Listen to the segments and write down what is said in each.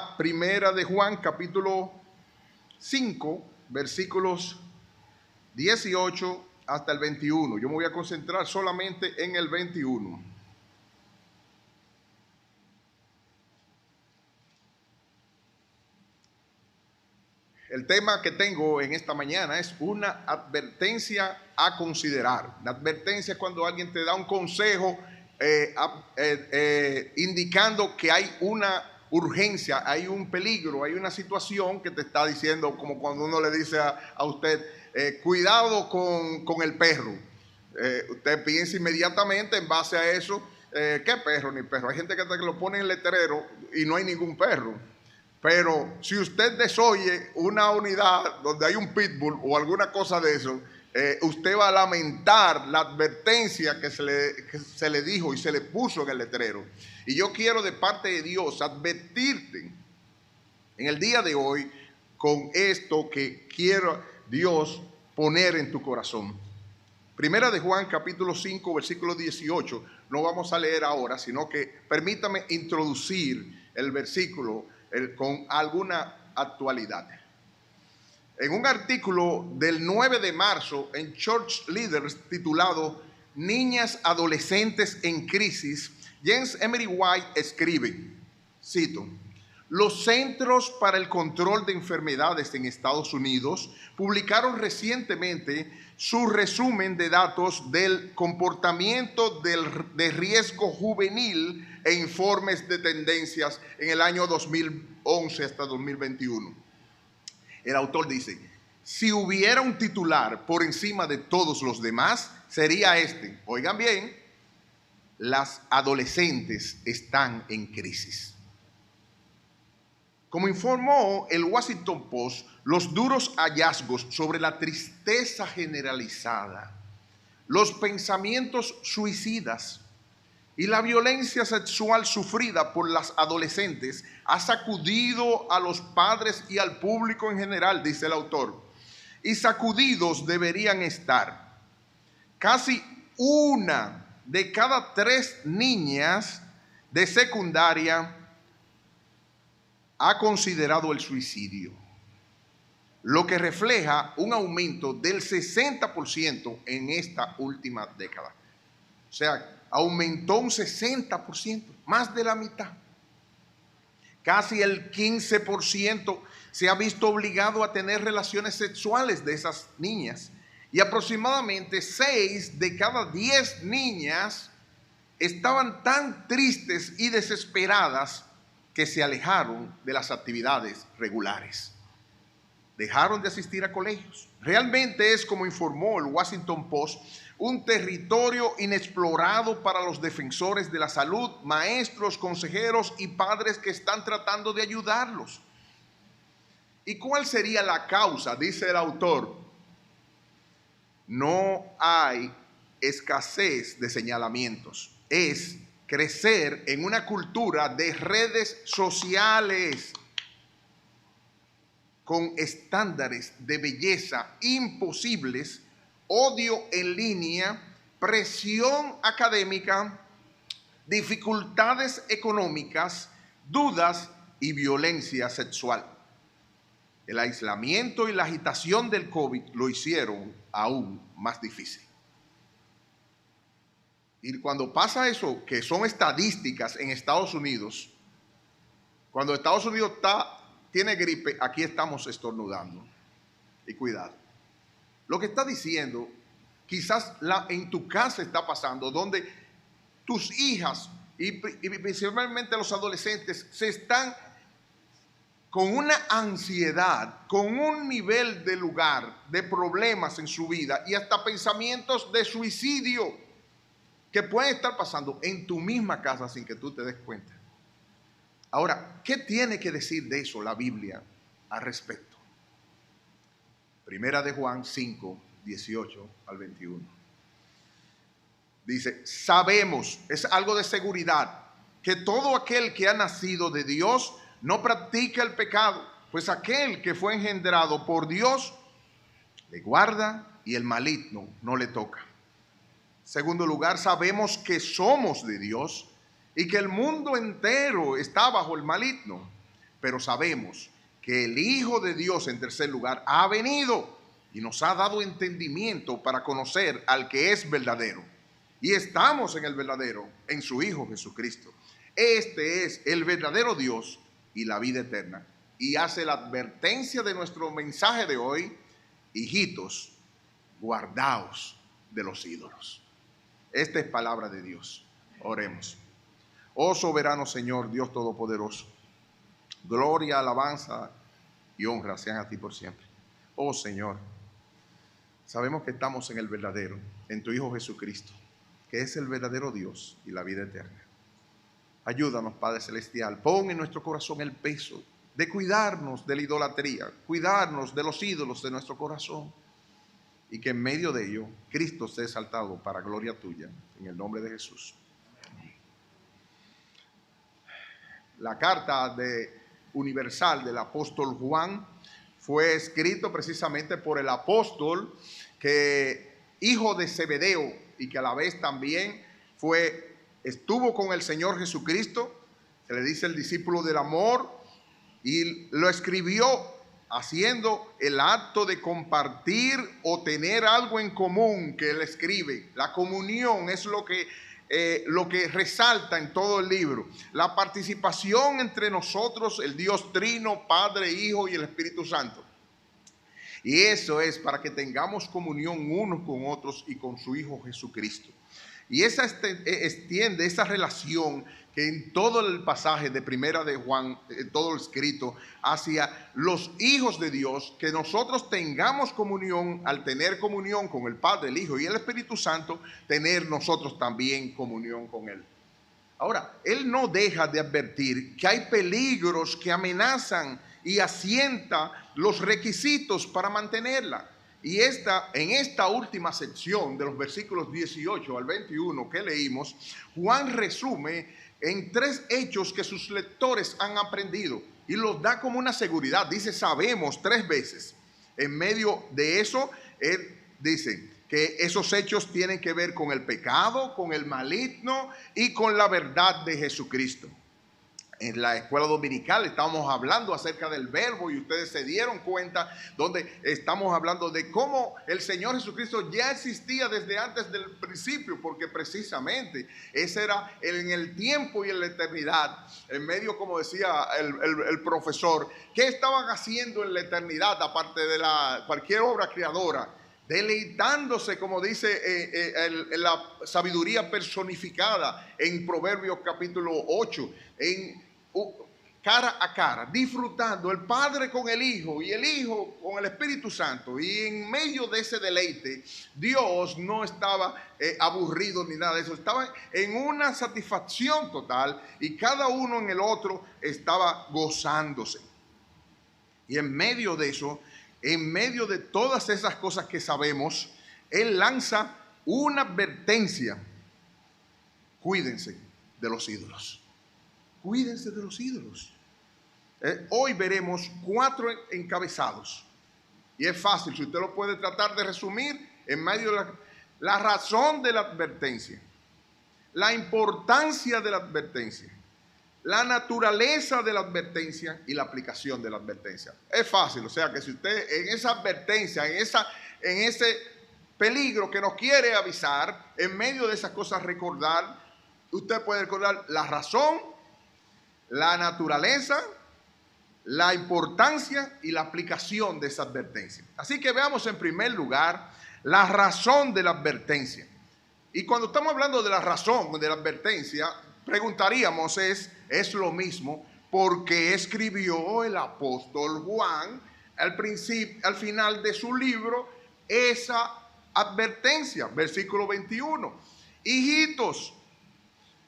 a Primera de Juan, capítulo 5, versículos 18 hasta el 21. Yo me voy a concentrar solamente en el 21. El tema que tengo en esta mañana es una advertencia a considerar. La advertencia es cuando alguien te da un consejo indicando que hay una urgencia, hay un peligro, hay una situación que te está diciendo, como cuando uno le dice a usted, cuidado con el perro. Usted piensa inmediatamente en base a eso, ¿qué perro ni perro? Hay gente que lo pone en el letrero y no hay ningún perro. Pero si usted desoye una unidad donde hay un pitbull o alguna cosa de eso, usted va a lamentar la advertencia que se le dijo y se le puso en el letrero. Y yo quiero de parte de Dios advertirte en el día de hoy con esto que quiero Dios poner en tu corazón. Primera de Juan, capítulo 5, versículo 18. No vamos a leer ahora, sino que permítame introducir el versículo con alguna actualidad. En un artículo del 9 de marzo en Church Leaders titulado Niñas adolescentes en crisis, James Emery White escribe, cito: los Centros para el Control de Enfermedades en Estados Unidos publicaron recientemente su resumen de datos del comportamiento de riesgo juvenil e informes de tendencias en el año 2011 hasta 2021. El autor dice, si hubiera un titular por encima de todos los demás, sería este. Oigan bien, las adolescentes están en crisis. Como informó el Washington Post, los duros hallazgos sobre la tristeza generalizada, los pensamientos suicidas y la violencia sexual sufrida por las adolescentes ha sacudido a los padres y al público en general, dice el autor. Y sacudidos deberían estar. Casi una de cada 3 niñas de secundaria ha considerado el suicidio, lo que refleja un aumento del 60% en esta última década. O sea, aumentó un 60%, más de la mitad. Casi el 15% se ha visto obligado a tener relaciones sexuales de esas niñas. Y aproximadamente 6 de cada 10 niñas estaban tan tristes y desesperadas que se alejaron de las actividades regulares. Dejaron de asistir a colegios. Realmente es, como informó el Washington Post, un territorio inexplorado para los defensores de la salud, maestros, consejeros y padres que están tratando de ayudarlos. ¿Y cuál sería la causa? Dice el autor. No hay escasez de señalamientos. Es crecer en una cultura de redes sociales con estándares de belleza imposibles, odio en línea, presión académica, dificultades económicas, dudas y violencia sexual. El aislamiento y la agitación del COVID lo hicieron aún más difícil. Y cuando pasa eso, que son estadísticas en Estados Unidos, cuando Estados Unidos tiene gripe, aquí estamos estornudando. Y cuidado. Lo que está diciendo, quizás en tu casa está pasando, donde tus hijas y principalmente los adolescentes se están con una ansiedad, con un nivel de lugar, de problemas en su vida y hasta pensamientos de suicidio que pueden estar pasando en tu misma casa sin que tú te des cuenta. Ahora, ¿qué tiene que decir de eso la Biblia al respecto? Primera de Juan 5, 18 al 21. Dice, sabemos, es algo de seguridad, que todo aquel que ha nacido de Dios no practica el pecado, pues aquel que fue engendrado por Dios le guarda y el maligno no le toca. Segundo lugar, sabemos que somos de Dios y que el mundo entero está bajo el maligno. pero sabemos que el Hijo de Dios, en tercer lugar, ha venido y nos ha dado entendimiento para conocer al que es verdadero. Y estamos en el verdadero, en su Hijo Jesucristo. Este es el verdadero Dios y la vida eterna. Y hace la advertencia de nuestro mensaje de hoy: hijitos, guardaos de los ídolos. Esta es palabra de Dios. Oremos. Oh soberano Señor, Dios todopoderoso, gloria, alabanza y honra sean a ti por siempre. Oh Señor, sabemos que estamos en el verdadero, en tu Hijo Jesucristo, que es el verdadero Dios y la vida eterna. Ayúdanos, Padre Celestial, pon en nuestro corazón el peso de cuidarnos de la idolatría, cuidarnos de los ídolos de nuestro corazón, y que en medio de ello Cristo sea exaltado para gloria tuya, en el nombre de Jesús. La carta universal del apóstol Juan fue escrito precisamente por el apóstol, que hijo de Zebedeo y que a la vez también estuvo con el Señor Jesucristo. Se le dice el discípulo del amor, y lo escribió haciendo el acto de compartir o tener algo en común que él escribe. La comunión es lo que resalta en todo el libro. La participación entre nosotros, el Dios Trino, Padre, Hijo y el Espíritu Santo. Y eso es para que tengamos comunión unos con otros y con su Hijo Jesucristo. Y esa extiende esa relación que en todo el pasaje de Primera de Juan, todo el escrito, hacia los hijos de Dios, que nosotros tengamos comunión. Al tener comunión con el Padre, el Hijo y el Espíritu Santo, tener nosotros también comunión con Él. Ahora, Él no deja de advertir que hay peligros que amenazan y asienta los requisitos para mantenerla. Y en esta última sección de los versículos 18 al 21 que leímos, Juan resume en 3 hechos que sus lectores han aprendido y los da como una seguridad. Dice sabemos 3 veces. En medio de eso, él dice que esos hechos tienen que ver con el pecado, con el maligno y con la verdad de Jesucristo. En la escuela dominical estábamos hablando acerca del verbo y ustedes se dieron cuenta donde estamos hablando de cómo el Señor Jesucristo ya existía desde antes del principio, porque precisamente ese era en el tiempo y en la eternidad, en medio, como decía el profesor, ¿qué estaban haciendo en la eternidad aparte de cualquier obra creadora? Deleitándose, como dice en la sabiduría personificada en Proverbios capítulo 8, cara a cara, disfrutando el Padre con el Hijo y el Hijo con el Espíritu Santo. Y en medio de ese deleite, Dios no estaba aburrido ni nada de eso, estaba en una satisfacción total y cada uno en el otro estaba gozándose. Y en medio de eso, en medio de todas esas cosas que sabemos, Él lanza una advertencia: cuídense de los ídolos. Cuídense de los ídolos. Hoy veremos 4 encabezados. Y es fácil, si usted lo puede tratar de resumir en medio de la razón de la advertencia, la importancia de la advertencia, la naturaleza de la advertencia y la aplicación de la advertencia. Es fácil, o sea que si usted en esa advertencia, en ese peligro que nos quiere avisar, en medio de esas cosas usted puede recordar la razón, la naturaleza, la importancia y la aplicación de esa advertencia. Así que veamos en primer lugar la razón de la advertencia. Y cuando estamos hablando de la razón de la advertencia, preguntaríamos, es lo mismo, ¿por qué escribió el apóstol Juan al final de su libro esa advertencia? Versículo 21. Hijitos,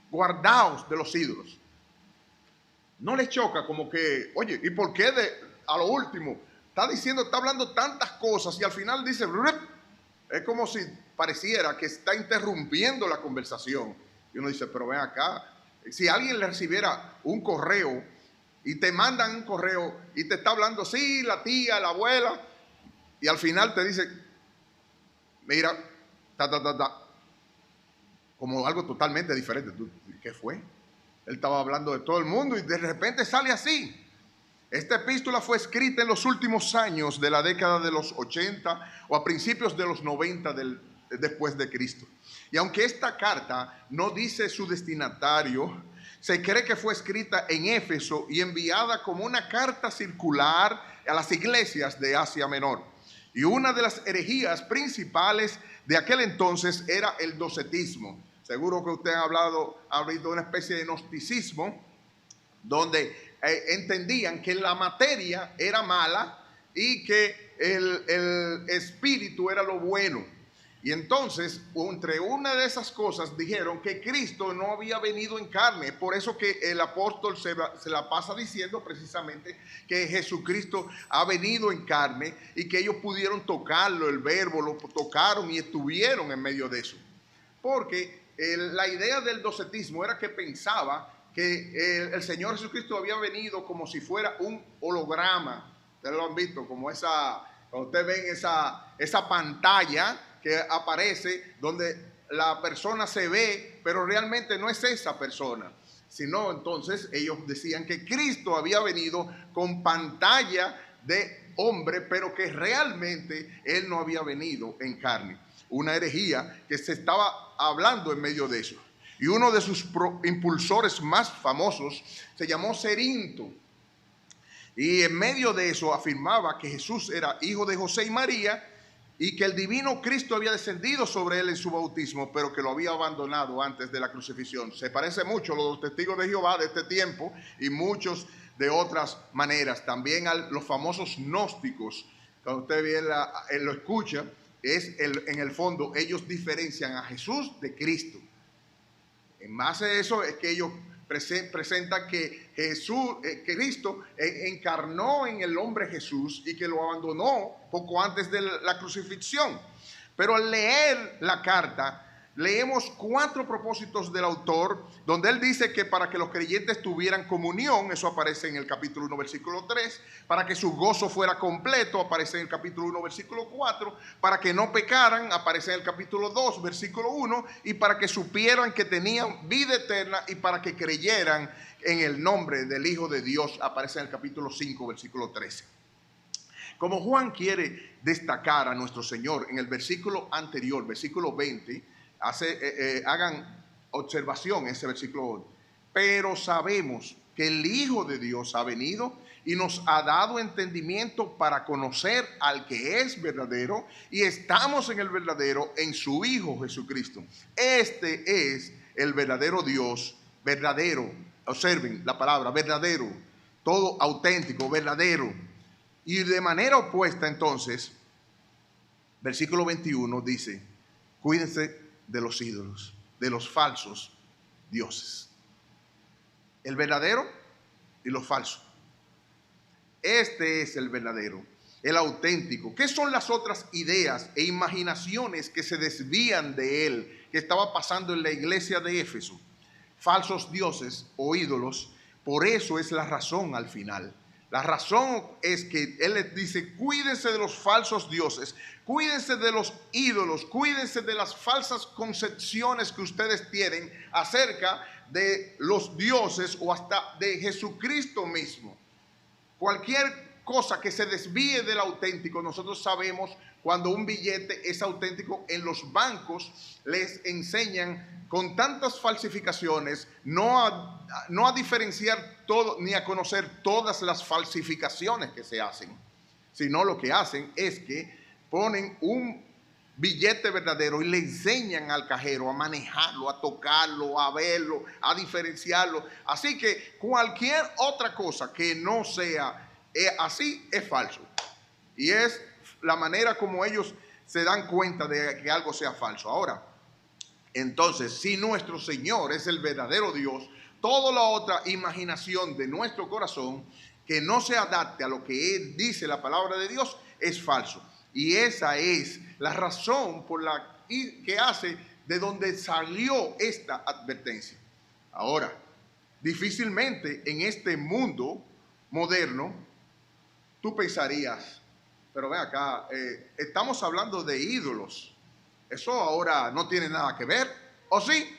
guardaos de los ídolos. ¿No les choca como que, oye, ¿y por qué a lo último está hablando tantas cosas y al final dice, es como si pareciera que está interrumpiendo la conversación? Y uno dice, pero ven acá, si alguien le recibiera un correo y te mandan un correo y te está hablando, sí, la tía, la abuela, y al final te dice, mira, como algo totalmente diferente. ¿Qué fue? Él estaba hablando de todo el mundo y de repente sale así. Esta epístola fue escrita en los últimos años de la década de los 80 o a principios de los 90 después de Cristo. Y aunque esta carta no dice su destinatario, se cree que fue escrita en Éfeso y enviada como una carta circular a las iglesias de Asia Menor. Y una de las herejías principales de aquel entonces era el docetismo. Seguro que usted ha habido una especie de gnosticismo donde entendían que la materia era mala y que el espíritu era lo bueno. Y entonces, entre una de esas cosas, dijeron que Cristo no había venido en carne. Por eso que el apóstol se la pasa diciendo precisamente que Jesucristo ha venido en carne y que ellos pudieron tocarlo, el verbo, lo tocaron y estuvieron en medio de eso. Porque la idea del docetismo era que pensaba que el Señor Jesucristo había venido como si fuera un holograma. Ustedes lo han visto, como cuando ustedes ven esa pantalla que aparece donde la persona se ve, pero realmente no es esa persona, sino entonces ellos decían que Cristo había venido con pantalla de hombre, pero que realmente Él no había venido en carne. Una herejía que se estaba hablando en medio de eso. Y uno de sus impulsores más famosos se llamó Cerinto. Y en medio de eso afirmaba que Jesús era hijo de José y María y que el divino Cristo había descendido sobre él en su bautismo, pero que lo había abandonado antes de la crucifixión. Se parece mucho a los testigos de Jehová de este tiempo y muchos de otras maneras. También a los famosos gnósticos, cuando usted bien lo escucha, en el fondo ellos diferencian a Jesús de Cristo. En base a eso es que ellos presentan que Cristo encarnó en el hombre Jesús y que lo abandonó poco antes de la crucifixión. Pero al leer la carta, leemos 4 propósitos del autor, donde él dice que para que los creyentes tuvieran comunión, eso aparece en el capítulo 1, versículo 3, para que su gozo fuera completo, aparece en el capítulo 1, versículo 4, para que no pecaran, aparece en el capítulo 2, versículo 1, y para que supieran que tenían vida eterna y para que creyeran en el nombre del Hijo de Dios, aparece en el capítulo 5, versículo 13. Como Juan quiere destacar a nuestro Señor en el versículo anterior, versículo 20, hagan observación ese versículo. Pero sabemos que el Hijo de Dios ha venido y nos ha dado entendimiento para conocer al que es verdadero, y estamos en el verdadero, en su Hijo Jesucristo. Este es el verdadero Dios, verdadero. Observen la palabra verdadero, todo auténtico, verdadero. Y de manera opuesta, entonces, versículo 21 dice: cuídense de los ídolos, de los falsos dioses. El verdadero y lo falso. Este es el verdadero, el auténtico. ¿Qué son las otras ideas e imaginaciones que se desvían de él, que estaba pasando en la iglesia de Éfeso? Falsos dioses o ídolos. Por eso es la razón al final. La razón es que él les dice: cuídense de los falsos dioses, cuídense de los ídolos, cuídense de las falsas concepciones que ustedes tienen acerca de los dioses o hasta de Jesucristo mismo. Cualquier cosa que se desvíe del auténtico, nosotros sabemos cuando un billete es auténtico. En los bancos les enseñan con tantas falsificaciones no a diferenciar todo ni a conocer todas las falsificaciones que se hacen, sino lo que hacen es que ponen un billete verdadero y le enseñan al cajero a manejarlo, a tocarlo, a verlo, a diferenciarlo. Así que cualquier otra cosa que no sea así es falso. Y es la manera como ellos se dan cuenta de que algo sea falso. Ahora, entonces, si nuestro Señor es el verdadero Dios, toda la otra imaginación de nuestro corazón que no se adapte a lo que dice la palabra de Dios es falso. Y esa es la razón por la que hace de donde salió esta advertencia. Ahora, difícilmente en este mundo moderno tú pensarías: pero ven acá, estamos hablando de ídolos. Eso ahora no tiene nada que ver, ¿o sí?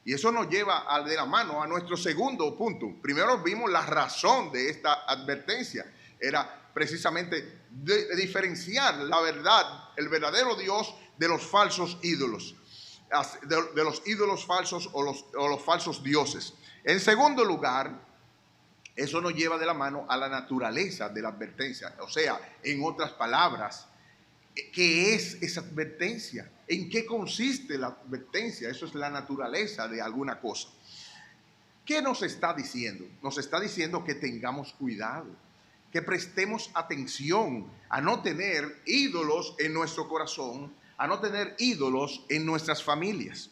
Y eso nos lleva de la mano a nuestro segundo punto. Primero vimos la razón de esta advertencia. Era precisamente de diferenciar la verdad, el verdadero Dios de los falsos ídolos, de los ídolos falsos o los falsos dioses. En segundo lugar, eso nos lleva de la mano a la naturaleza de la advertencia. O sea, en otras palabras, ¿qué es esa advertencia? ¿En qué consiste la advertencia? Eso es la naturaleza de alguna cosa. ¿Qué nos está diciendo? Nos está diciendo que tengamos cuidado, que prestemos atención a no tener ídolos en nuestro corazón, a no tener ídolos en nuestras familias.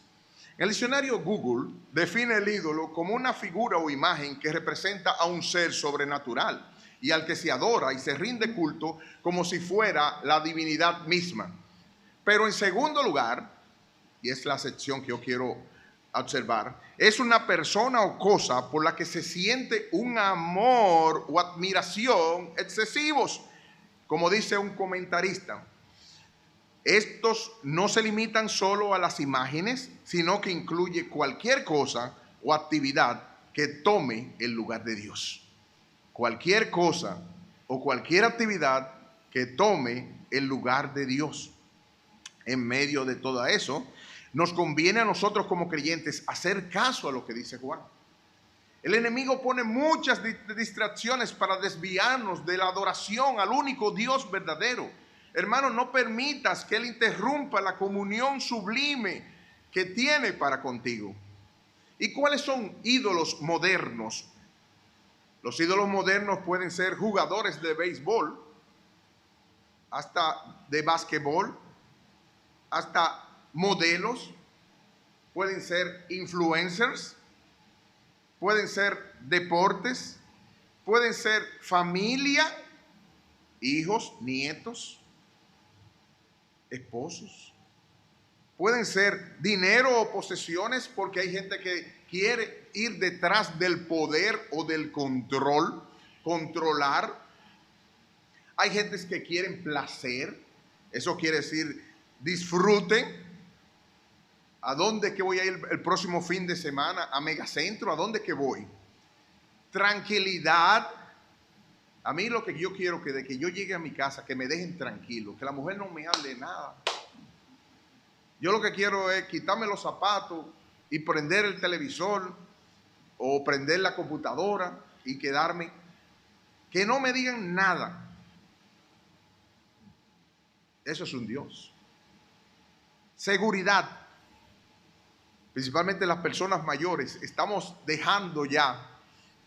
El diccionario Google define el ídolo como una figura o imagen que representa a un ser sobrenatural y al que se adora y se rinde culto como si fuera la divinidad misma. Pero en segundo lugar, y es la sección que yo quiero observar, es una persona o cosa por la que se siente un amor o admiración excesivos, como dice un comentarista. Estos no se limitan solo a las imágenes, sino que incluye cualquier cosa o actividad que tome el lugar de Dios. Cualquier cosa o cualquier actividad que tome el lugar de Dios. En medio de todo eso, nos conviene a nosotros como creyentes hacer caso a lo que dice Juan. El enemigo pone muchas distracciones para desviarnos de la adoración al único Dios verdadero. Hermano, no permitas que Él interrumpa la comunión sublime que tiene para contigo. ¿Y cuáles son ídolos modernos? Los ídolos modernos pueden ser jugadores de béisbol, hasta de básquetbol, hasta modelos, pueden ser influencers, pueden ser deportes, pueden ser familia, hijos, nietos, esposos. Pueden ser dinero o posesiones, porque hay gente que quiere ir detrás del poder o del control, controlar. Hay gente que quieren placer, eso quiere decir disfruten. ¿A dónde que voy a ir el próximo fin de semana? ¿A Megacentro? ¿A dónde que voy? Tranquilidad. A mí lo que yo quiero que de que yo llegue a mi casa, que me dejen tranquilo, que la mujer no me hable nada. Yo lo que quiero es quitarme los zapatos y prender el televisor o prender la computadora y quedarme. Que no me digan nada. Eso es un Dios. Seguridad. Principalmente las personas mayores, estamos dejando ya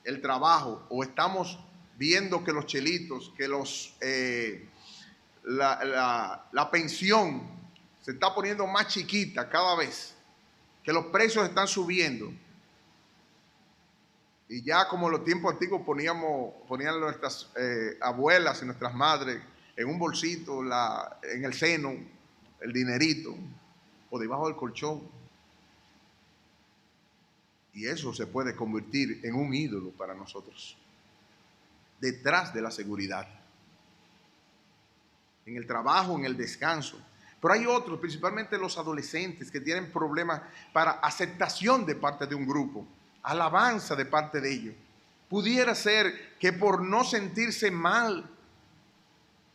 el trabajo o estamos viendo que los chelitos, que la pensión se está poniendo más chiquita cada vez, que los precios están subiendo. Y ya como en los tiempos antiguos ponían nuestras abuelas y nuestras madres en un bolsito, en el seno, el dinerito, o debajo del colchón. Y eso se puede convertir en un ídolo para nosotros. Detrás de la seguridad. En el trabajo, en el descanso. Pero hay otros, principalmente los adolescentes, que tienen problemas para aceptación de parte de un grupo. Alabanza de parte de ellos. Pudiera ser que por no sentirse mal,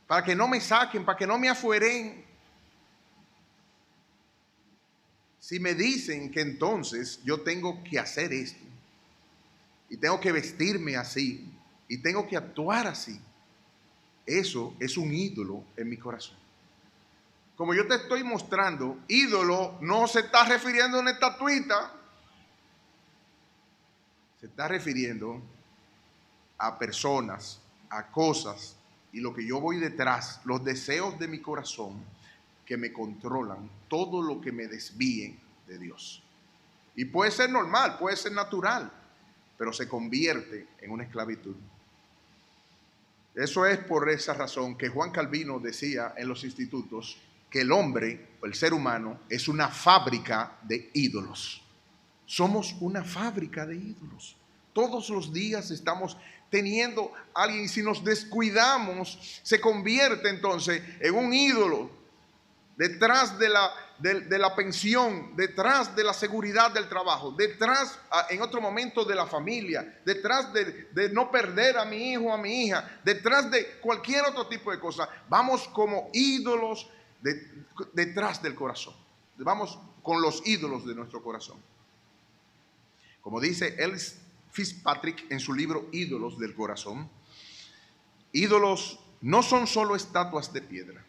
para que no me saquen, para que no me afueren, si me dicen que entonces yo tengo que hacer esto, y tengo que vestirme así, y tengo que actuar así, eso es un ídolo en mi corazón. Como yo te estoy mostrando, ídolo no se está refiriendo a una estatuita, se está refiriendo a personas, a cosas, y lo que yo voy detrás, los deseos de mi corazón, que me controlan, todo lo que me desvíen de Dios. Y puede ser normal, puede ser natural, pero se convierte en una esclavitud. Eso es por esa razón que Juan Calvino decía en los institutos que el hombre, el ser humano, es una fábrica de ídolos. Somos una fábrica de ídolos. Todos los días estamos teniendo a alguien, y si nos descuidamos, se convierte entonces en un ídolo. Detrás de de la pensión, detrás de la seguridad del trabajo, detrás en otro momento de la familia, detrás de no perder a mi hijo o a mi hija, detrás de cualquier otro tipo de cosa. Vamos como ídolos detrás del corazón. Vamos con los ídolos de nuestro corazón. Como dice Ellis Fitzpatrick en su libro Ídolos del Corazón, ídolos no son solo estatuas de piedra.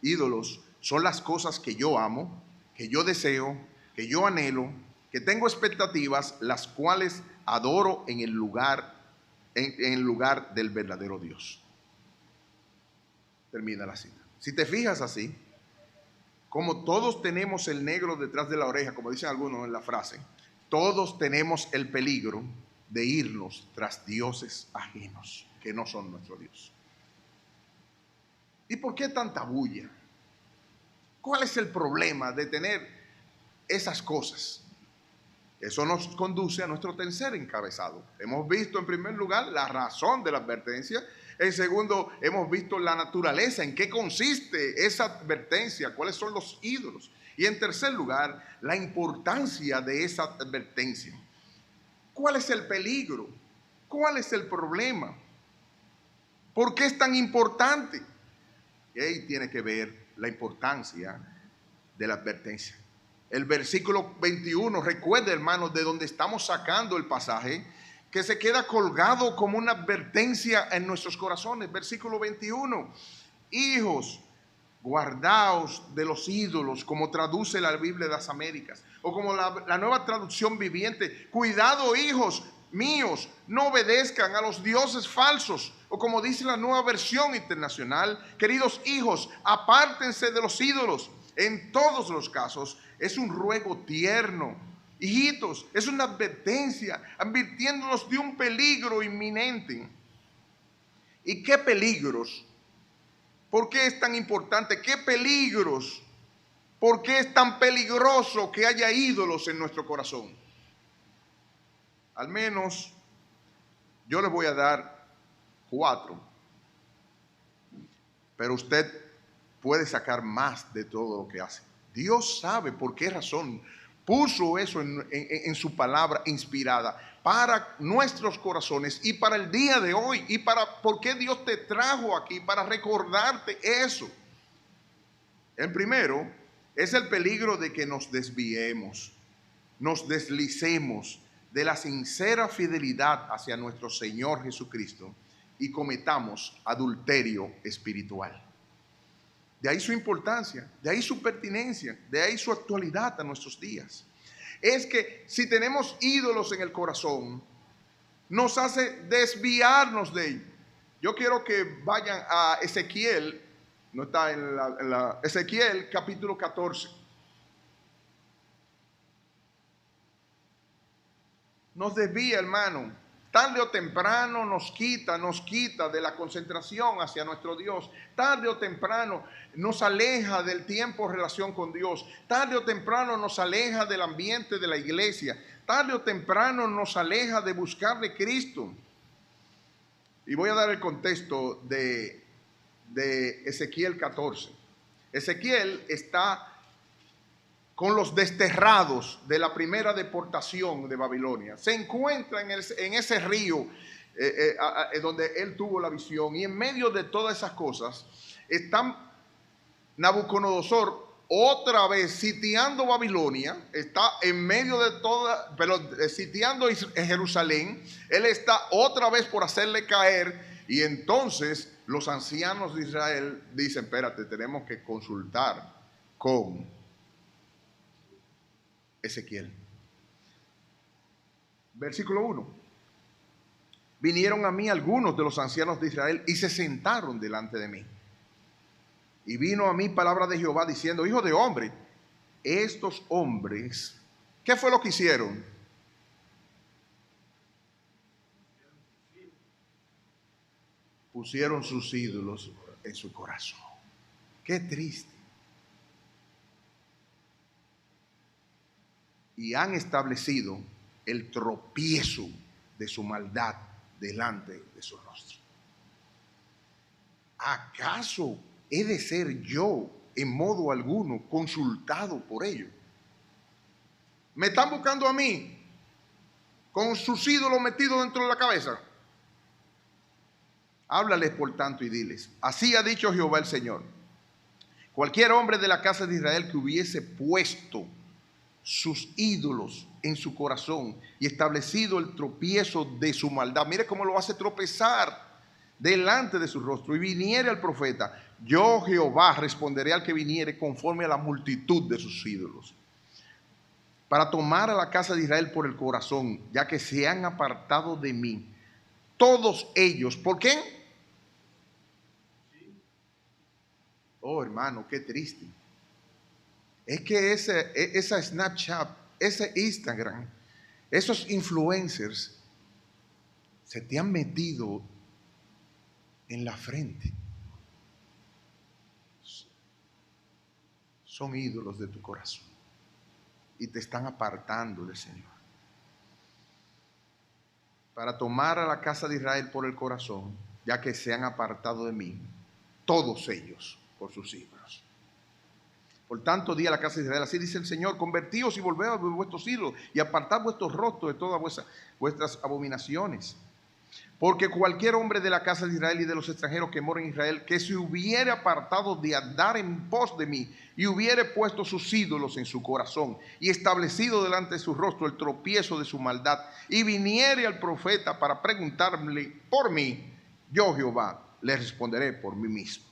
Ídolos son las cosas que yo amo, que yo deseo, que yo anhelo, que tengo expectativas, las cuales adoro en el lugar del verdadero Dios. Termina la cita. Si te fijas así, como todos tenemos el negro detrás de la oreja, como dicen algunos en la frase, todos tenemos el peligro de irnos tras dioses ajenos que no son nuestro Dios. ¿Y por qué tanta bulla? ¿Cuál es el problema de tener esas cosas? Eso nos conduce a nuestro tercer encabezado. Hemos visto en primer lugar la razón de la advertencia. En segundo, hemos visto la naturaleza, en qué consiste esa advertencia, cuáles son los ídolos. Y en tercer lugar, la importancia de esa advertencia. ¿Cuál es el peligro? ¿Cuál es el problema? ¿Por qué es tan importante? Y ahí tiene que ver la importancia de la advertencia. El versículo 21, recuerda, hermanos, de donde estamos sacando el pasaje, que se queda colgado como una advertencia en nuestros corazones. Versículo 21, hijos, guardaos de los ídolos, como traduce la Biblia de las Américas, o como la nueva traducción viviente. Cuidado, hijos míos, no obedezcan a los dioses falsos, o como dice la nueva versión internacional, queridos hijos, apártense de los ídolos. En todos los casos es un ruego tierno. Hijitos, es una advertencia, advirtiéndonos de un peligro inminente. ¿Y qué peligros? ¿Por qué es tan importante? ¿Qué peligros? ¿Por qué es tan peligroso que haya ídolos en nuestro corazón? Al menos yo le voy a dar 4. Pero usted puede sacar más de todo lo que hace. Dios sabe por qué razón puso eso en su palabra inspirada para nuestros corazones y para el día de hoy, y para por qué Dios te trajo aquí, para recordarte eso. El primero es el peligro de que nos desviemos, nos deslicemos de la sincera fidelidad hacia nuestro Señor Jesucristo y cometamos adulterio espiritual. De ahí su importancia, de ahí su pertinencia, de ahí su actualidad a nuestros días. Es que si tenemos ídolos en el corazón, nos hace desviarnos de ellos. Yo quiero que vayan a Ezequiel, no está en Ezequiel capítulo 14. Nos desvía, hermano. Tarde o temprano nos quita de la concentración hacia nuestro Dios. Tarde o temprano nos aleja del tiempo en relación con Dios. Tarde o temprano nos aleja del ambiente de la iglesia. Tarde o temprano nos aleja de buscar de Cristo. Y voy a dar el contexto de Ezequiel 14. Ezequiel está con los desterrados de la primera deportación de Babilonia. Se encuentra en ese río donde él tuvo la visión, y en medio de todas esas cosas está Nabucodonosor otra vez sitiando Babilonia. Está en medio de sitiando Jerusalén. Él está otra vez por hacerle caer, y entonces los ancianos de Israel dicen: espérate, tenemos que consultar con Ezequiel. Versículo 1. Vinieron a mí algunos de los ancianos de Israel y se sentaron delante de mí. Y vino a mí palabra de Jehová diciendo: hijo de hombre, estos hombres, ¿qué fue lo que hicieron? Pusieron sus ídolos en su corazón. Qué triste. Y han establecido el tropiezo de su maldad delante de su rostro. ¿Acaso he de ser yo en modo alguno consultado por ellos. Me están buscando a mí con sus ídolos metidos dentro de la cabeza. Háblales por tanto y diles: así ha dicho Jehová el Señor. Cualquier hombre de la casa de Israel que hubiese puesto sus ídolos en su corazón y establecido el tropiezo de su maldad, mire cómo lo hace tropezar delante de su rostro, y viniere al profeta, yo Jehová responderé al que viniere conforme a la multitud de sus ídolos, para tomar a la casa de Israel por el corazón, ya que se han apartado de mí todos ellos. ¿Por qué? Oh, hermano, qué triste. Es que esa Snapchat, ese Instagram, esos influencers se te han metido en la frente. Son ídolos de tu corazón y te están apartando del Señor. Para tomar a la casa de Israel por el corazón, ya que se han apartado de mí, todos ellos por sus ídolos. Por tanto, di a la casa de Israel, así dice el Señor: convertíos y volved a vuestros ídolos y apartad vuestros rostros de todas vuestras abominaciones. Porque cualquier hombre de la casa de Israel y de los extranjeros que moren en Israel, que se hubiere apartado de andar en pos de mí y hubiere puesto sus ídolos en su corazón y establecido delante de su rostro el tropiezo de su maldad, y viniere al profeta para preguntarle por mí, yo Jehová le responderé por mí mismo.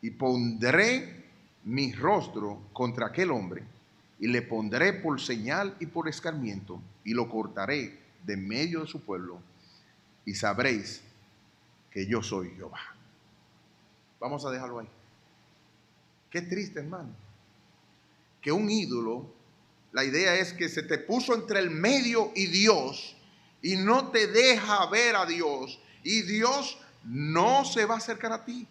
Y pondré mi rostro contra aquel hombre y le pondré por señal y por escarmiento, y lo cortaré de medio de su pueblo, y sabréis que yo soy Jehová. Vamos a dejarlo ahí. Qué triste, hermano, que un ídolo, la idea es que se te puso entre el medio y Dios, y no te deja ver a Dios, y Dios no se va a acercar a ti.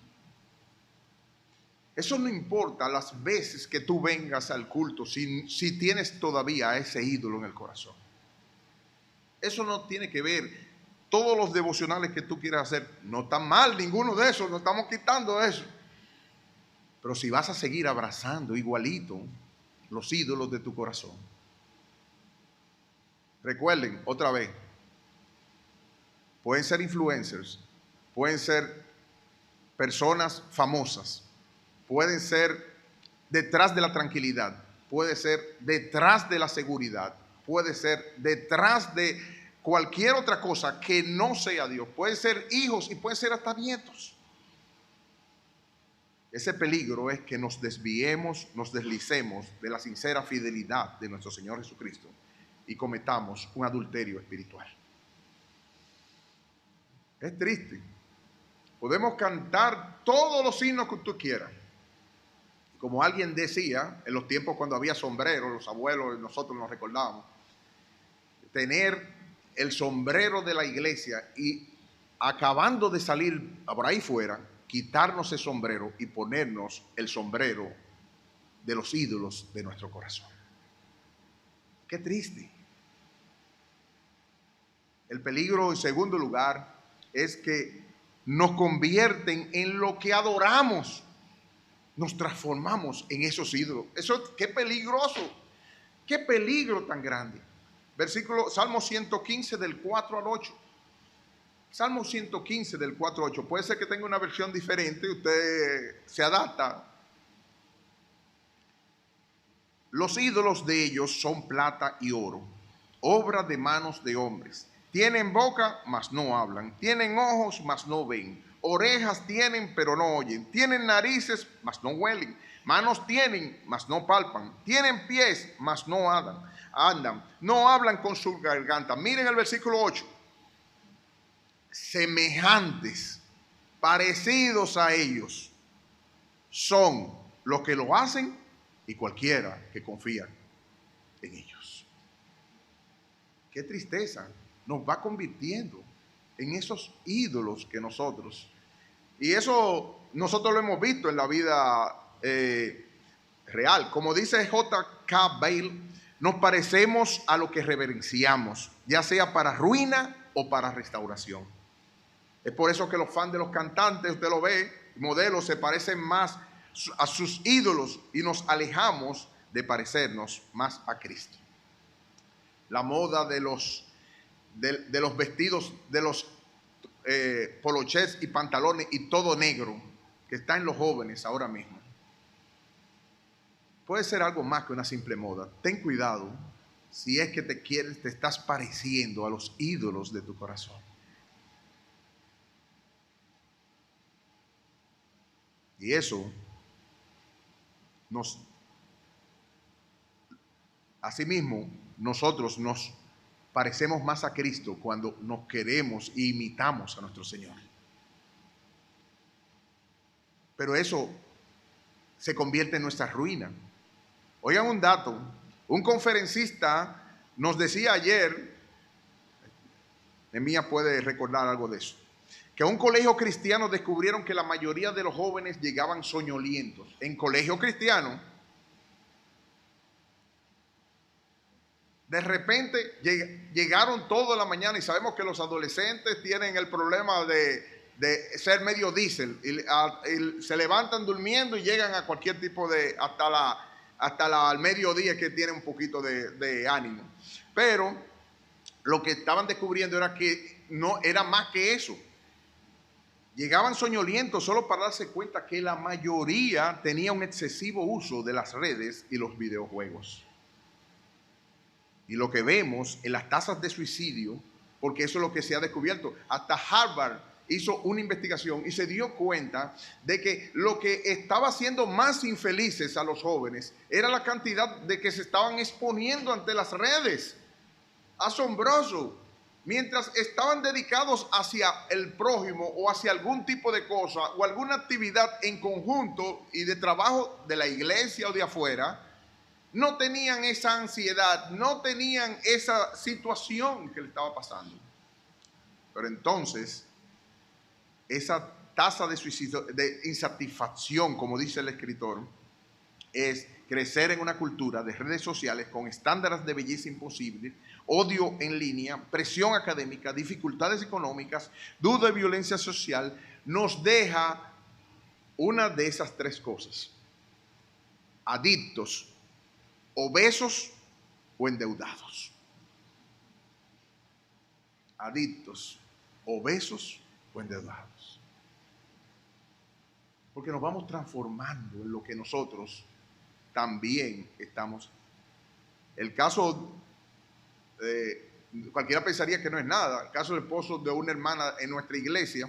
Eso no importa las veces que tú vengas al culto, si tienes todavía ese ídolo en el corazón. Eso no tiene que ver. Todos los devocionales que tú quieras hacer, no están mal ninguno de esos, no estamos quitando eso. Pero si vas a seguir abrazando igualito los ídolos de tu corazón, recuerden otra vez, pueden ser influencers, pueden ser personas famosas, pueden ser detrás de la tranquilidad, puede ser detrás de la seguridad, puede ser detrás de cualquier otra cosa que no sea Dios. Pueden ser hijos y pueden ser hasta nietos. Ese peligro es que nos desviemos, nos deslicemos de la sincera fidelidad de nuestro Señor Jesucristo y cometamos un adulterio espiritual. Es triste. Podemos cantar todos los himnos que tú quieras. Como alguien decía, en los tiempos cuando había sombreros, los abuelos, nosotros nos recordábamos, tener el sombrero de la iglesia y acabando de salir por ahí fuera, quitarnos el sombrero y ponernos el sombrero de los ídolos de nuestro corazón. Qué triste. El peligro, en segundo lugar, es que nos convierten en lo que adoramos. Nos transformamos en esos ídolos. Eso, qué peligroso. Qué peligro tan grande. Salmo 115 del 4 al 8. Salmo 115 del 4 al 8. Puede ser que tenga una versión diferente, usted se adapta. Los ídolos de ellos son plata y oro, obra de manos de hombres. Tienen boca, mas no hablan. Tienen ojos, mas no ven. Orejas tienen, pero no oyen. Tienen narices, mas no huelen. Manos tienen, mas no palpan. Tienen pies, mas no andan. No hablan con su garganta. Miren el versículo 8. Semejantes, parecidos a ellos, son los que lo hacen y cualquiera que confía en ellos. Qué tristeza. Nos va convirtiendo en esos ídolos que nosotros, y eso nosotros lo hemos visto en la vida real. Como dice J.K. Bale, nos parecemos a lo que reverenciamos, ya sea para ruina o para restauración. Es por eso que los fans de los cantantes, usted lo ve, modelos se parecen más a sus ídolos y nos alejamos de parecernos más a Cristo. La moda de los vestidos, de los polochés y pantalones y todo negro que está en los jóvenes ahora mismo, puede ser algo más que una simple moda. Ten cuidado si es que te estás pareciendo a los ídolos de tu corazón. Y eso asimismo, nosotros nos parecemos más a Cristo cuando nos queremos e imitamos a nuestro Señor. Pero eso se convierte en nuestra ruina. Oigan un dato, un conferencista nos decía ayer, Nemía puede recordar algo de eso, que en un colegio cristiano descubrieron que la mayoría de los jóvenes llegaban soñolientos. En colegio cristiano, de repente llegaron toda la mañana, y sabemos que los adolescentes tienen el problema de ser medio diésel, y se levantan durmiendo y llegan a cualquier tipo de, al mediodía, que tienen un poquito de ánimo. Pero lo que estaban descubriendo era que no era más que eso. Llegaban soñolientos solo para darse cuenta que la mayoría tenía un excesivo uso de las redes y los videojuegos. Y lo que vemos en las tasas de suicidio, porque eso es lo que se ha descubierto. Hasta Harvard hizo una investigación y se dio cuenta de que lo que estaba haciendo más infelices a los jóvenes era la cantidad de que se estaban exponiendo ante las redes. Asombroso. Mientras estaban dedicados hacia el prójimo o hacia algún tipo de cosa o alguna actividad en conjunto y de trabajo de la iglesia o de afuera, no tenían esa ansiedad, no tenían esa situación que le estaba pasando. Pero entonces, esa tasa de suicidio, de insatisfacción, como dice el escritor, es crecer en una cultura de redes sociales con estándares de belleza imposibles, odio en línea, presión académica, dificultades económicas, duda y violencia social. Nos deja una de esas tres cosas: adictos, obesos o endeudados. Adictos, obesos o endeudados. Porque nos vamos transformando en lo que nosotros también estamos. El caso, cualquiera pensaría que no es nada. El caso del esposo de una hermana en nuestra iglesia,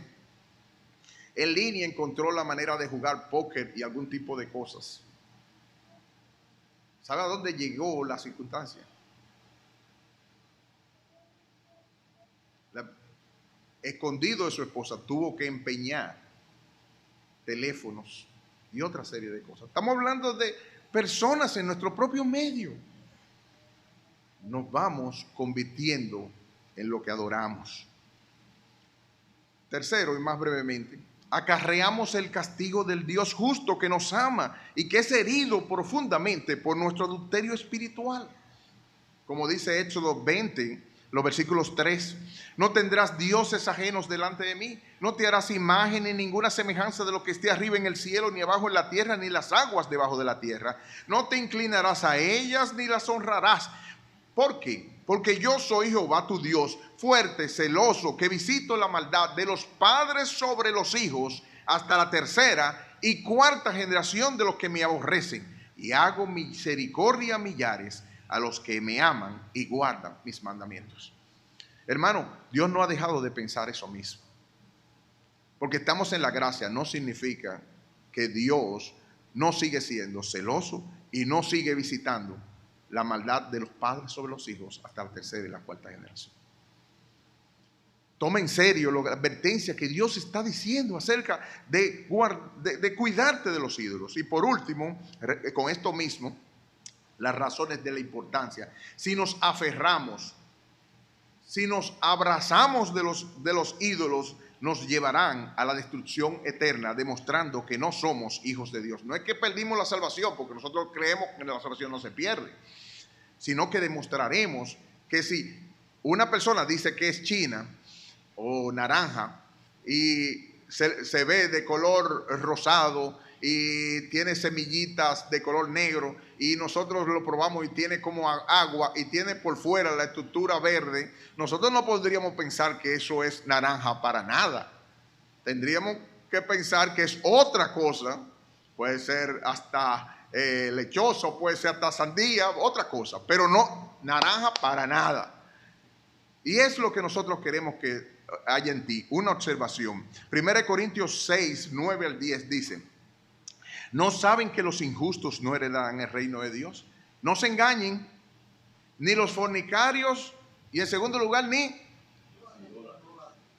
en línea encontró la manera de jugar póker y algún tipo de cosas. ¿Sabe a dónde llegó la circunstancia? Escondido de su esposa, tuvo que empeñar teléfonos y otra serie de cosas. Estamos hablando de personas en nuestro propio medio. Nos vamos convirtiendo en lo que adoramos. Tercero, y más brevemente, acarreamos el castigo del Dios justo que nos ama y que es herido profundamente por nuestro adulterio espiritual. Como dice Éxodo 20, los versículos 3, no tendrás dioses ajenos delante de mí, no te harás imagen ni ninguna semejanza de lo que esté arriba en el cielo, ni abajo en la tierra, ni las aguas debajo de la tierra. No te inclinarás a ellas ni las honrarás. ¿Por qué? Porque yo soy Jehová tu Dios, fuerte, celoso, que visito la maldad de los padres sobre los hijos hasta la tercera y cuarta generación de los que me aborrecen, y hago misericordia a millares, a los que me aman y guardan mis mandamientos. Hermano, Dios no ha dejado de pensar eso mismo. Porque estamos en la gracia no significa que Dios no sigue siendo celoso y no sigue visitando la maldad de los padres sobre los hijos hasta la tercera y la cuarta generación. Toma en serio la advertencia que Dios está diciendo acerca de cuidarte de los ídolos. Y por último, con esto mismo, las razones de la importancia. Si nos aferramos, si nos abrazamos de los ídolos, nos llevarán a la destrucción eterna, demostrando que no somos hijos de Dios. No es que perdimos la salvación, porque nosotros creemos que la salvación no se pierde, sino que demostraremos que si una persona dice que es china o naranja y se ve de color rosado y tiene semillitas de color negro y nosotros lo probamos y tiene como agua y tiene por fuera la estructura verde, nosotros no podríamos pensar que eso es naranja para nada. Tendríamos que pensar que es otra cosa. Puede ser hasta lechoso, puede ser hasta sandía, otra cosa, pero no naranja para nada. Y es lo que nosotros queremos que haya en ti, una observación. 1 Corintios 6, 9 al 10 dice: ¿no saben que los injustos no heredarán el reino de Dios? No se engañen, ni los fornicarios, y en segundo lugar,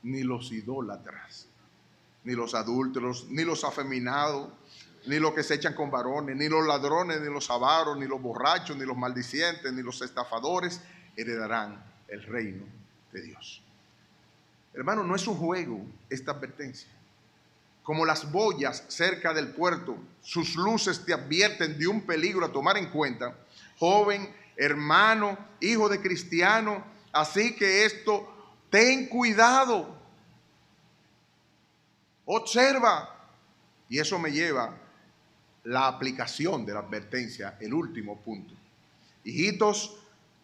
ni los idólatras, ni los adúlteros, ni los afeminados, ni los que se echan con varones, ni los ladrones, ni los avaros, ni los borrachos, ni los maldicientes, ni los estafadores heredarán el reino de Dios. Hermano, no es un juego esta advertencia. Como las boyas cerca del puerto, sus luces te advierten de un peligro a tomar en cuenta. Joven, hermano, hijo de cristiano, así que esto, ten cuidado. Observa. Y eso me lleva a la aplicación de la advertencia, el último punto. Hijitos,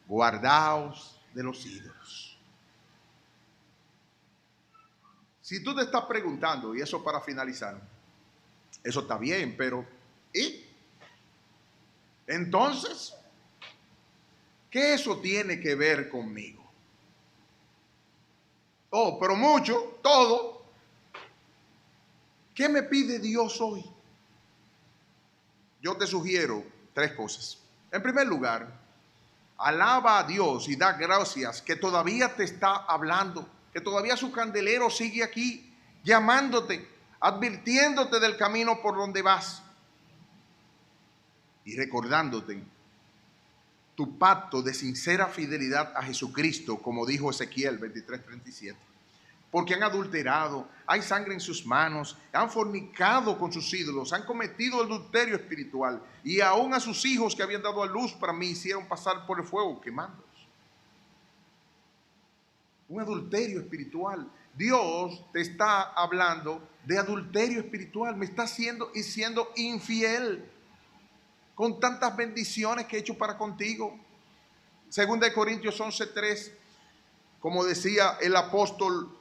guardaos de los ídolos. Si tú te estás preguntando, y eso para finalizar, eso está bien, pero ¿y? Entonces, ¿qué eso tiene que ver conmigo? Oh, pero mucho, todo. ¿Qué me pide Dios hoy? Yo te sugiero 3 cosas. En primer lugar, alaba a Dios y da gracias que todavía te está hablando, que todavía su candelero sigue aquí, llamándote, advirtiéndote del camino por donde vas y recordándote tu pacto de sincera fidelidad a Jesucristo, como dijo Ezequiel 23:37. Porque han adulterado, hay sangre en sus manos, han fornicado con sus ídolos, han cometido adulterio espiritual, y aún a sus hijos que habían dado a luz para mí hicieron pasar por el fuego quemándolos. Un adulterio espiritual. Dios te está hablando de adulterio espiritual. Me está siendo infiel con tantas bendiciones que he hecho para contigo. Segunda de Corintios 11:3, como decía el apóstol: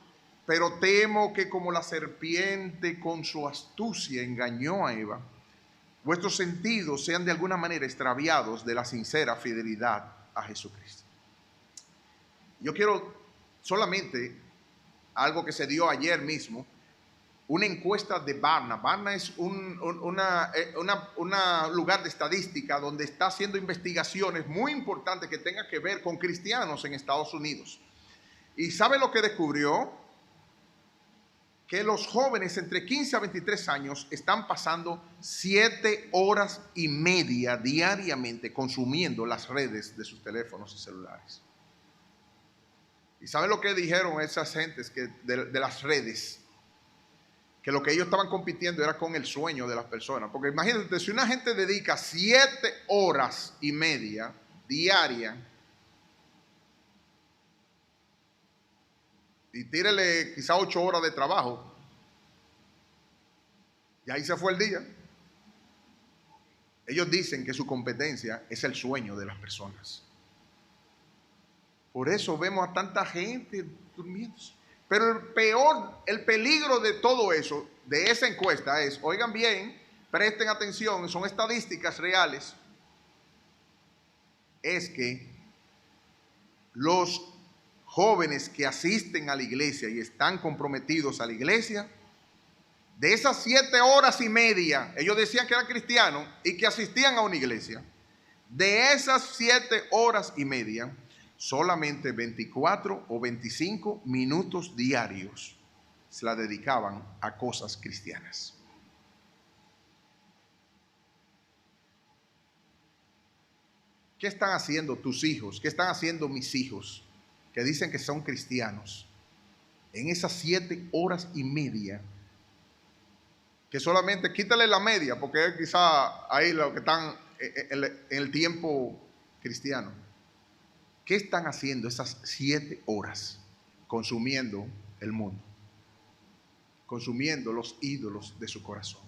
pero temo que como la serpiente con su astucia engañó a Eva, vuestros sentidos sean de alguna manera extraviados de la sincera fidelidad a Jesucristo. Yo quiero solamente algo que se dio ayer mismo, una encuesta de Barna. Barna es un lugar de estadística donde está haciendo investigaciones muy importantes que tengan que ver con cristianos en Estados Unidos. ¿Y sabe lo que descubrió? Que los jóvenes entre 15 a 23 años están pasando 7 horas y media diariamente consumiendo las redes de sus teléfonos y celulares. ¿Y saben lo que dijeron esas gentes de las redes? Que lo que ellos estaban compitiendo era con el sueño de las personas. Porque imagínate, si una gente dedica 7 horas y media diaria, y tírele quizá 8 horas de trabajo, y ahí se fue el día. Ellos dicen que su competencia es el sueño de las personas. Por eso vemos a tanta gente durmiendo. Pero el peligro de todo eso, de esa encuesta es, oigan bien, presten atención, son estadísticas reales, es que los jóvenes que asisten a la iglesia y están comprometidos a la iglesia, de esas 7 horas y media, ellos decían que eran cristianos y que asistían a una iglesia, de esas 7 horas y media, solamente 24 o 25 minutos diarios se la dedicaban a cosas cristianas. ¿Qué están haciendo tus hijos? ¿Qué están haciendo mis hijos que dicen que son cristianos en esas 7 horas y media? Que solamente quítale la media, porque es quizá ahí lo que están en el tiempo cristiano. ¿Qué están haciendo esas 7 horas? Consumiendo el mundo, consumiendo los ídolos de su corazón.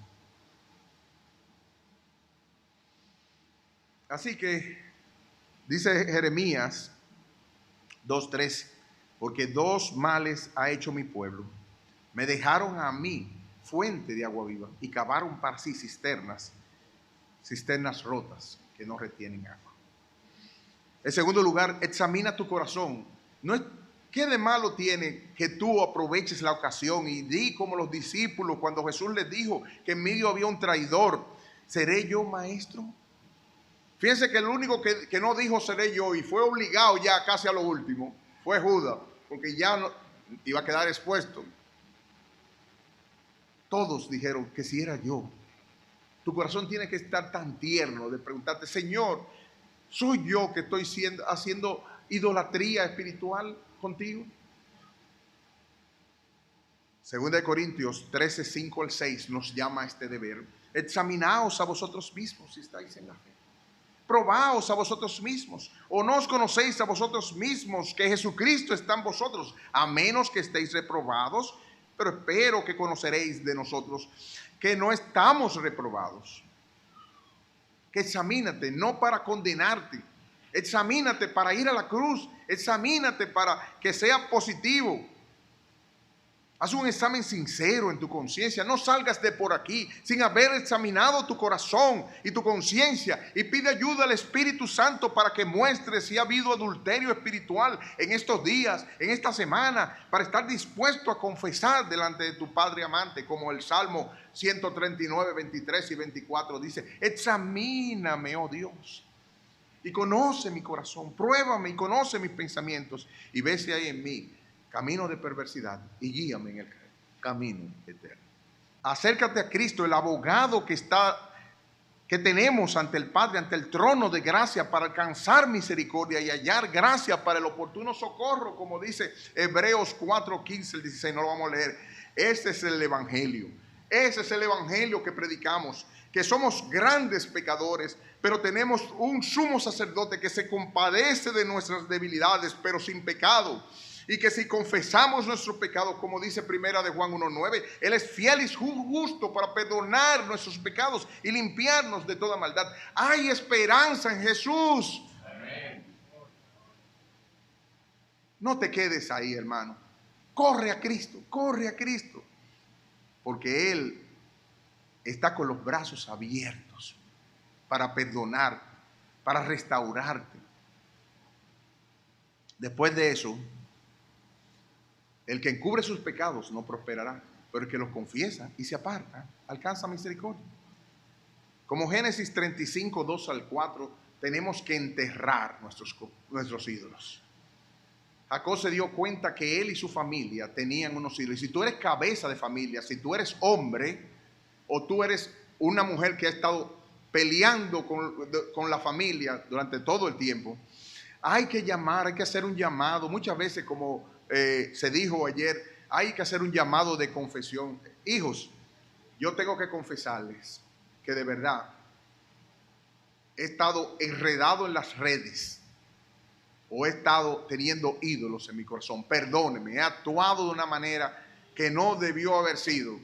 Así que dice Jeremías 2:13, porque dos males ha hecho mi pueblo. Me dejaron a mí fuente de agua viva y cavaron para sí cisternas rotas que no retienen agua. En segundo lugar, examina tu corazón. No es, ¿qué de malo tiene que tú aproveches la ocasión y di como los discípulos cuando Jesús les dijo que en medio había un traidor? ¿Seré yo maestro? Fíjense que el único que no dijo seré yo y fue obligado ya casi a lo último fue Judas, porque ya no, iba a quedar expuesto. Todos dijeron que si era yo. Tu corazón tiene que estar tan tierno de preguntarte, Señor, ¿soy yo que estoy haciendo idolatría espiritual contigo? Segunda de Corintios 13, 5 al 6 nos llama a este deber. Examinaos a vosotros mismos si estáis en la fe. Probaos a vosotros mismos, o no os conocéis a vosotros mismos que Jesucristo está en vosotros, a menos que estéis reprobados, pero espero que conoceréis de nosotros que no estamos reprobados. Que examínate, no para condenarte, examínate para ir a la cruz, examínate para que sea positivo. Haz un examen sincero en tu conciencia. No salgas de por aquí sin haber examinado tu corazón y tu conciencia. Y pide ayuda al Espíritu Santo para que muestre si ha habido adulterio espiritual en estos días, en esta semana, para estar dispuesto a confesar delante de tu Padre amante, como el Salmo 139, 23 y 24 dice: examíname, oh Dios, y conoce mi corazón, pruébame y conoce mis pensamientos, y ve si hay en mí camino de perversidad, y guíame en el camino eterno. Acércate a Cristo, el abogado que tenemos ante el Padre, ante el trono de gracia, para alcanzar misericordia y hallar gracia para el oportuno socorro, como dice Hebreos 4, 15 al 16, no lo vamos a leer. Ese es el evangelio. Ese es el evangelio que predicamos, que somos grandes pecadores, pero tenemos un sumo sacerdote que se compadece de nuestras debilidades, pero sin pecado. Y que si confesamos nuestros pecados, como dice primera de Juan 1:9, Él es fiel y justo para perdonar nuestros pecados y limpiarnos de toda maldad. Hay esperanza en Jesús. Amén. No te quedes ahí, hermano. Corre a Cristo, porque Él está con los brazos abiertos para perdonarte, para restaurarte. Después de eso, el que encubre sus pecados no prosperará, pero el que los confiesa y se aparta alcanza misericordia. Como Génesis 35, 2 al 4, tenemos que enterrar nuestros ídolos. Jacob se dio cuenta que él y su familia tenían unos ídolos. Y si tú eres cabeza de familia, si tú eres hombre o tú eres una mujer que ha estado peleando con la familia durante todo el tiempo, hay que hacer un llamado. Muchas veces, como se dijo ayer, hay que hacer un llamado de confesión. Hijos, yo tengo que confesarles que de verdad he estado enredado en las redes o he estado teniendo ídolos en mi corazón. Perdónenme, he actuado de una manera que no debió haber sido,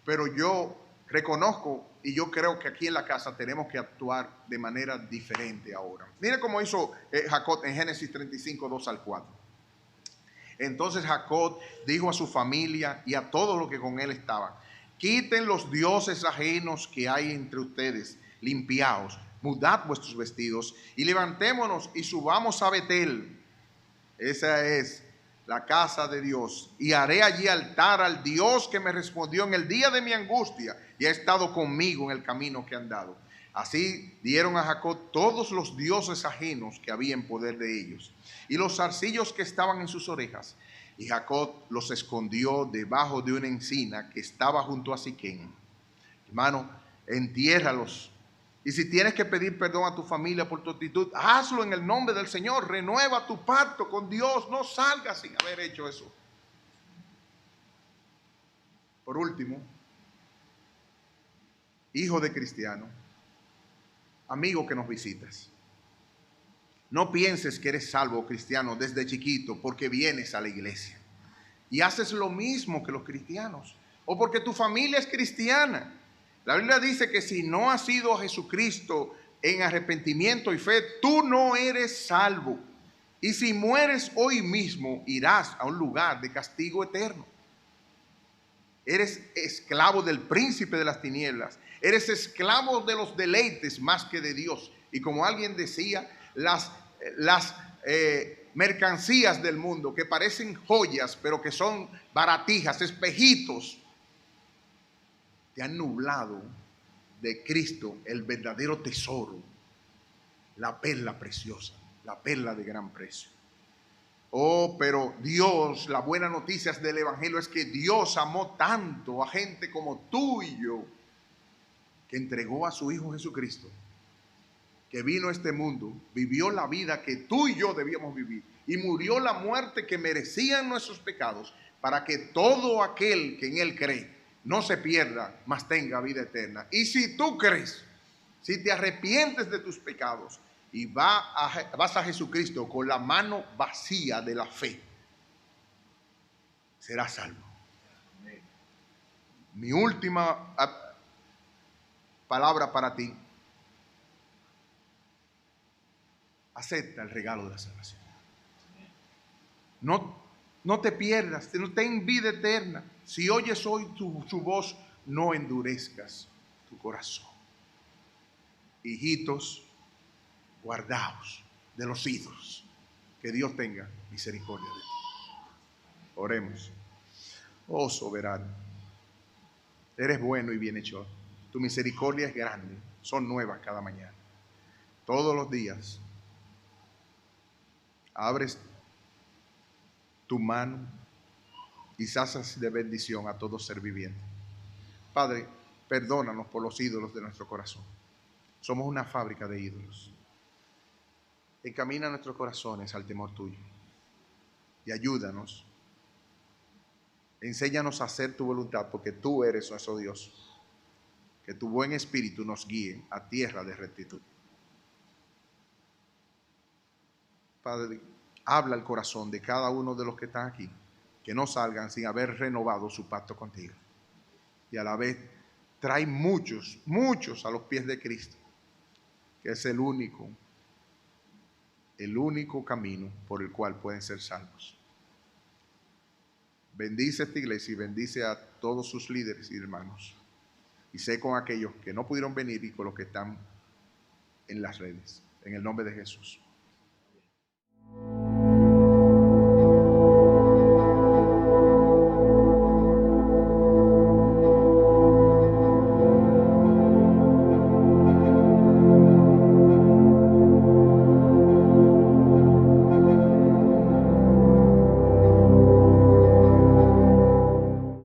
pero yo reconozco y yo creo que aquí en la casa tenemos que actuar de manera diferente ahora. Mire cómo hizo Jacob en Génesis 35, 2 al 4. Entonces Jacob dijo a su familia y a todos los que con él estaban: quiten los dioses ajenos que hay entre ustedes, limpiaos, mudad vuestros vestidos y levantémonos y subamos a Betel. Esa es la casa de Dios, y haré allí altar al Dios que me respondió en el día de mi angustia y ha estado conmigo en el camino que he andado. Así dieron a Jacob todos los dioses ajenos que había en poder de ellos y los zarcillos que estaban en sus orejas, y Jacob los escondió debajo de una encina que estaba junto a Siquén. Hermano, entiérralos. Y si tienes que pedir perdón a tu familia por tu actitud, hazlo en el nombre del Señor. Renueva tu pacto con Dios. No salgas sin haber hecho eso. Por último, hijo de cristiano, amigo que nos visitas, no pienses que eres salvo cristiano desde chiquito porque vienes a la iglesia y haces lo mismo que los cristianos o porque tu familia es cristiana. La Biblia dice que si no has ido a Jesucristo en arrepentimiento y fe, tú no eres salvo. Y si mueres hoy mismo, irás a un lugar de castigo eterno. Eres esclavo del príncipe de las tinieblas. Eres esclavo de los deleites más que de Dios. Y como alguien decía, las mercancías del mundo que parecen joyas, pero que son baratijas, espejitos, te han nublado de Cristo, el verdadero tesoro, la perla preciosa, la perla de gran precio. Oh, pero Dios, la buena noticia del Evangelio es que Dios amó tanto a gente como tú y yo, que entregó a su Hijo Jesucristo, que vino a este mundo, vivió la vida que tú y yo debíamos vivir y murió la muerte que merecían nuestros pecados, para que todo aquel que en Él cree no se pierda, mas tenga vida eterna. Y si tú crees, si te arrepientes de tus pecados y vas a Jesucristo con la mano vacía de la fe, serás salvo. Mi última palabra para ti: acepta el regalo de la salvación. No te pierdas, no ten vida eterna. Si oyes hoy su voz, no endurezcas tu corazón. Hijitos, guardaos de los ídolos. Que Dios tenga misericordia de ti. Oremos. Oh soberano, eres bueno y bienhechor. Tu misericordia es grande, son nuevas cada mañana. Todos los días abres tu mano y sacias de bendición a todo ser viviente. Padre, perdónanos por los ídolos de nuestro corazón. Somos una fábrica de ídolos. Encamina nuestros corazones al temor tuyo y ayúdanos. Enséñanos a hacer tu voluntad, porque tú eres nuestro Dios. Que tu buen espíritu nos guíe a tierra de rectitud. Padre, habla al corazón de cada uno de los que están aquí, que no salgan sin haber renovado su pacto contigo. Y a la vez trae muchos a los pies de Cristo, que es el único camino por el cual pueden ser salvos. Bendice esta iglesia y bendice a todos sus líderes y hermanos. Y sé con aquellos que no pudieron venir y con los que están en las redes. En el nombre de Jesús.